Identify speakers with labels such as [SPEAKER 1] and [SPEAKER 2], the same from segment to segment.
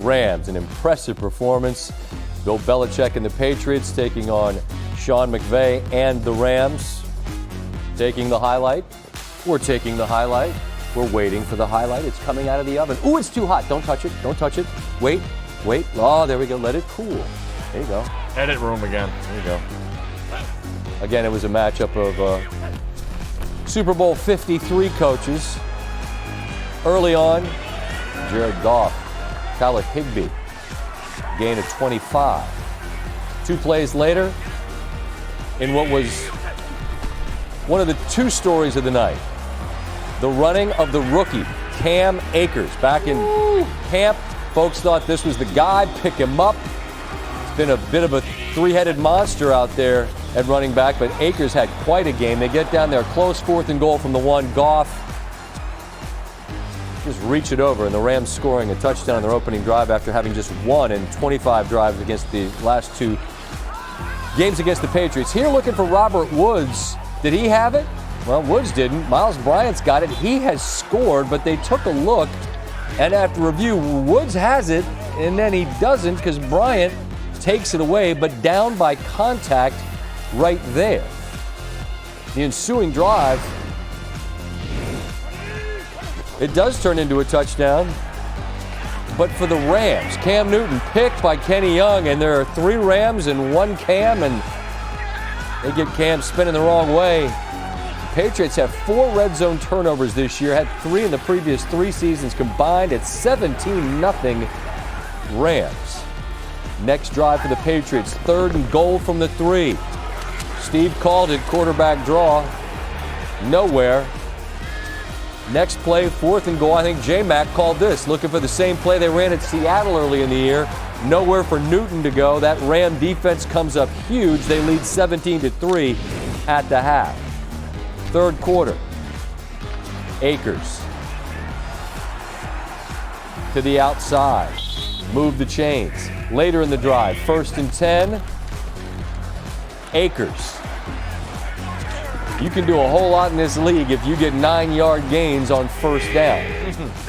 [SPEAKER 1] Rams, an impressive performance. Bill Belichick and the Patriots taking on Sean McVay and the Rams. Taking the highlight. We're taking the highlight. We're waiting for the highlight. It's coming out of the oven. Ooh, it's too hot. Don't touch it. Don't touch it. Wait. Oh, there we go. Let it cool. There you go.
[SPEAKER 2] Edit room again.
[SPEAKER 1] There you go. Again, it was a matchup of Super Bowl 53 coaches. Early on, Jared Goff, Tyler Higbee, gain of 25. 2 plays later, in what was one of the 2 stories of the night, the running of the rookie, Cam Akers. Back in camp, folks thought this was the guy. Pick him up. It's been a bit of a 3-headed monster out there at running back, but Akers had quite a game. They get down there, close 4th and goal from the 1. Goff just reach it over, and the Rams scoring a touchdown on their opening drive after having just 1 in 25 drives against the last 2 games against the Patriots. Here looking for Robert Woods. Did he have it? Well, Woods didn't. Miles Bryant's got it. He has scored, but they took a look, and after review, Woods has it, and then he doesn't because Bryant takes it away, but down by contact right there. The ensuing drive, it does turn into a touchdown, but for the Rams, Cam Newton picked by Kenny Young, and there are 3 Rams and 1 Cam, and they get Cam spinning the wrong way. The Patriots have 4 red zone turnovers this year, had 3 in the previous 3 seasons combined. It's 17-0 Rams. Next drive for the Patriots, 3rd and goal from the 3. Steve called it, quarterback draw, nowhere. Next play, 4th and goal. I think J-Mac called this. Looking for the same play they ran at Seattle early in the year. Nowhere for Newton to go. That Ram defense comes up huge. They lead 17-3 at the half. 3rd quarter. Akers to the outside. Move the chains. Later in the drive, 1st and 10. Akers. You can do a whole lot in this league if you get 9-yard gains on 1st down.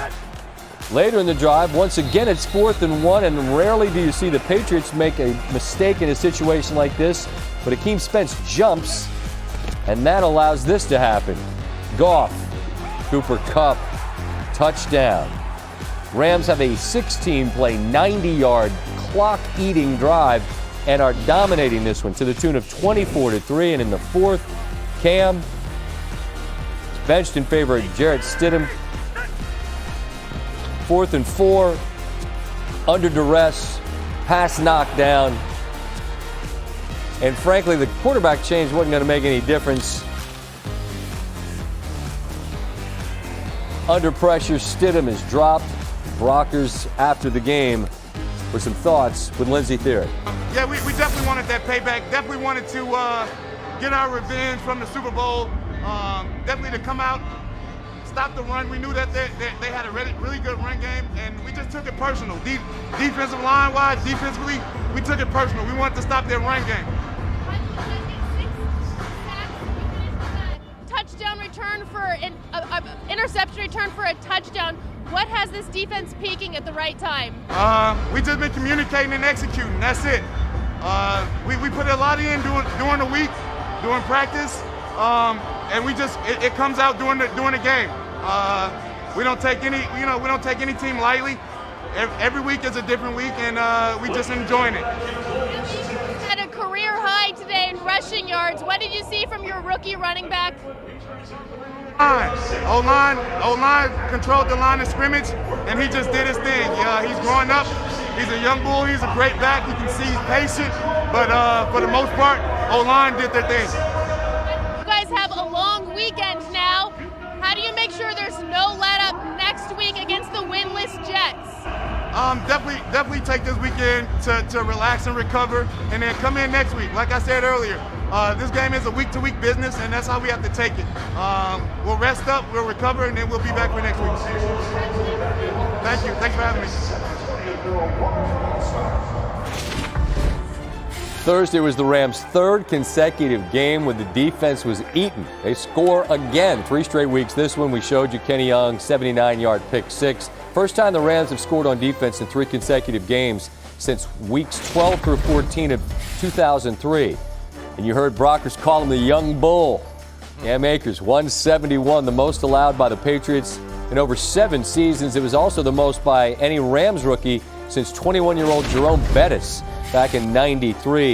[SPEAKER 1] Later in the drive, once again it's 4th and 1, and rarely do you see the Patriots make a mistake in a situation like this, but Akeem Spence jumps, and that allows this to happen. Goff, Cooper Kupp, touchdown. Rams have a 16-play, 90-yard, clock-eating drive and are dominating this one to the tune of 24-3, and in the 4th, Cam is benched in favor of Jarrett Stidham. 4th and 4, under duress, pass knocked down. And frankly, the quarterback change wasn't going to make any difference. Under pressure, Stidham is dropped. Brockers, after the game, with some thoughts with Lindsey Theory.
[SPEAKER 3] Yeah, we definitely wanted that payback. Definitely wanted to get our revenge from the Super Bowl. Definitely to come out, stop the run. We knew that they had a really good run game, and we just took it personal. Defensive line-wise, defensively, we took it personal. We wanted to stop their run game.
[SPEAKER 4] Touchdown return for an interception return for a touchdown. What has this defense peaking at the right time?
[SPEAKER 3] We just been communicating and executing. That's it. We put a lot in during the week, during practice, and it comes out during the game. We don't take any team lightly. Every week is a different week, and we just enjoying it.
[SPEAKER 4] At a career high today in rushing yards. What did you see from your rookie running back?
[SPEAKER 3] O-line controlled the line of scrimmage, and he just did his thing. He's growing up. He's a young bull. He's a great back. You can see he's patient, but for the most part, O-line did their thing.
[SPEAKER 4] You guys have a long weekend now. How do you make sure there's no let-up next week against the winless Jets?
[SPEAKER 3] Definitely take this weekend to relax and recover, and then come in next week. Like I said earlier, this game is a week-to-week business, and that's how we have to take it. We'll rest up, we'll recover, and then we'll be back for next week. Thank you. Thanks for having me.
[SPEAKER 1] Thursday was the Rams' 3rd consecutive game when the defense was eaten. They score again, 3 straight weeks. This one we showed you Kenny Young, 79-yard pick 6. First time the Rams have scored on defense in 3 consecutive games since weeks 12 through 14 of 2003. And you heard Brockers call him the young bull. Cam Akers, 171, the most allowed by the Patriots in over 7 seasons. It was also the most by any Rams rookie since 21-year-old Jerome Bettis back in '93.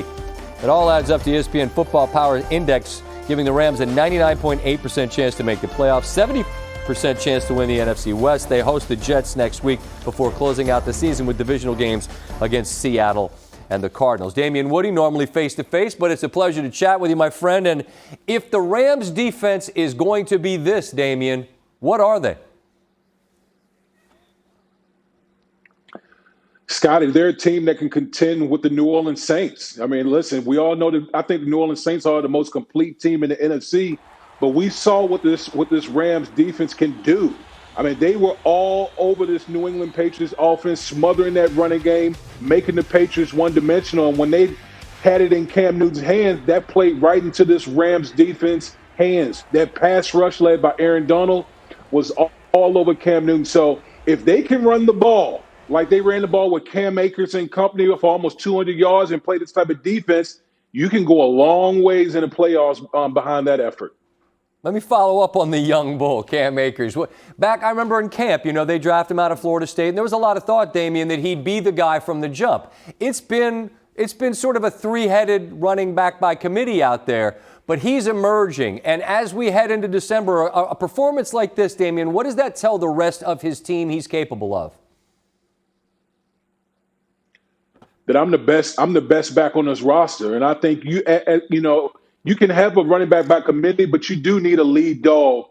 [SPEAKER 1] It all adds up to ESPN Football Power Index, giving the Rams a 99.8% chance to make the playoffs, 70% chance to win the NFC West. They host the Jets next week before closing out the season with divisional games against Seattle and the Cardinals. Damian Woody, normally face-to-face, but it's a pleasure to chat with you, my friend. And if the Rams defense is going to be this, Damian, what are they?
[SPEAKER 2] Scotty, they're a team that can contend with the New Orleans Saints. I mean, listen, we all know that I think the New Orleans Saints are the most complete team in the NFC, but we saw what this Rams defense can do. I mean, they were all over this New England Patriots offense, smothering that running game, making the Patriots one-dimensional. And when they had it in Cam Newton's hands, that played right into this Rams defense hands. That pass rush led by Aaron Donald was all over Cam Newton. So if they can run the ball like they ran the ball with Cam Akers and company for almost 200 yards and play this type of defense, you can go a long ways in the playoffs behind that effort.
[SPEAKER 1] Let me follow up on the young bull, Cam Akers. Back, I remember in camp, they drafted him out of Florida State, and there was a lot of thought, Damian, that he'd be the guy from the jump. It's been sort of a 3-headed running back by committee out there, but he's emerging. And as we head into December, a performance like this, Damian, what does that tell the rest of his team he's capable of?
[SPEAKER 2] That I'm the best back on this roster, and I think you can have a running back by committee, but you do need a lead dog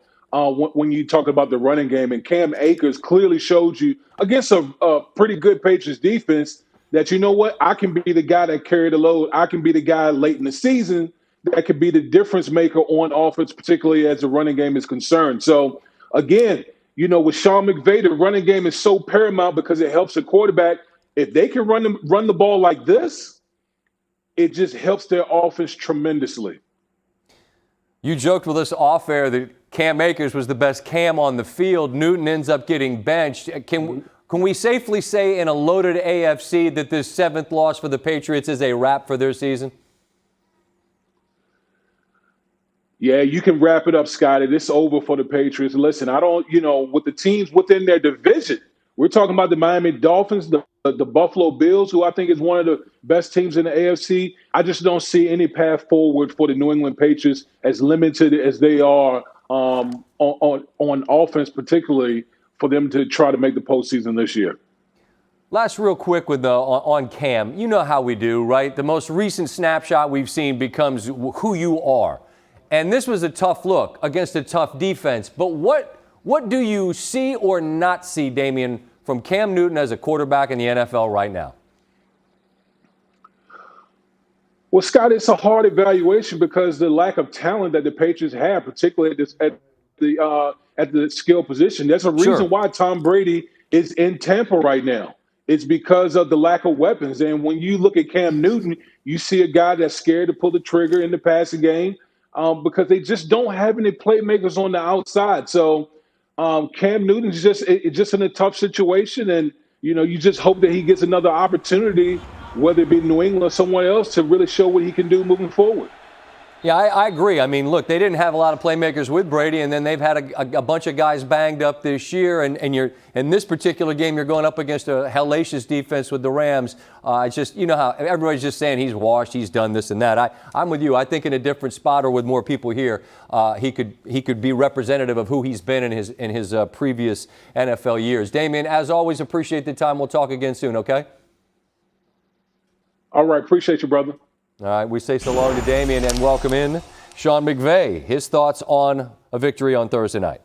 [SPEAKER 2] when you talk about the running game. And Cam Akers clearly showed you against a pretty good Patriots defense that, you know what, I can be the guy that carried the load. I can be the guy late in the season that could be the difference maker on offense, particularly as the running game is concerned. So, again, with Sean McVay, the running game is so paramount because it helps the quarterback. If they can run the ball like this, it just helps their offense tremendously.
[SPEAKER 1] You joked with us off air that Cam Akers was the best Cam on the field. Newton ends up getting benched. Can we safely say in a loaded AFC that this 7th loss for the Patriots is a wrap for their season?
[SPEAKER 2] Yeah, you can wrap it up, Scotty. This is over for the Patriots. Listen, with the teams within their division, we're talking about the Miami Dolphins, the Buffalo Bills, who I think is one of the best teams in the AFC. I just don't see any path forward for the New England Patriots as limited as they are on offense, particularly for them to try to make the postseason this year.
[SPEAKER 1] Last real quick on Cam. You know how we do, right? The most recent snapshot we've seen becomes who you are. And this was a tough look against a tough defense. But what do you see or not see, Damian, from Cam Newton as a quarterback in the NFL right now?
[SPEAKER 2] Well, Scott, it's a hard evaluation because the lack of talent that the Patriots have, particularly at the skill position. There's a reason why Tom Brady is in Tampa right now. It's because of the lack of weapons. And when you look at Cam Newton, you see a guy that's scared to pull the trigger in the passing game because they just don't have any playmakers on the outside. So Cam Newton's just in a tough situation, and you just hope that he gets another opportunity, whether it be New England or someone else, to really show what he can do moving forward.
[SPEAKER 1] Yeah, I agree. I mean, look, they didn't have a lot of playmakers with Brady, and then they've had a bunch of guys banged up this year. And you're in this particular game, you're going up against a hellacious defense with the Rams. It's just, you know how everybody's just saying he's washed, he's done this and that. I'm with you. I think in a different spot or with more people here, he could be representative of who he's been in his previous NFL years. Damian, as always, appreciate the time. We'll talk again soon. Okay.
[SPEAKER 2] All right, appreciate you, brother.
[SPEAKER 1] All right, we say so long to Damian and welcome in Sean McVay. His thoughts on a victory on Thursday night.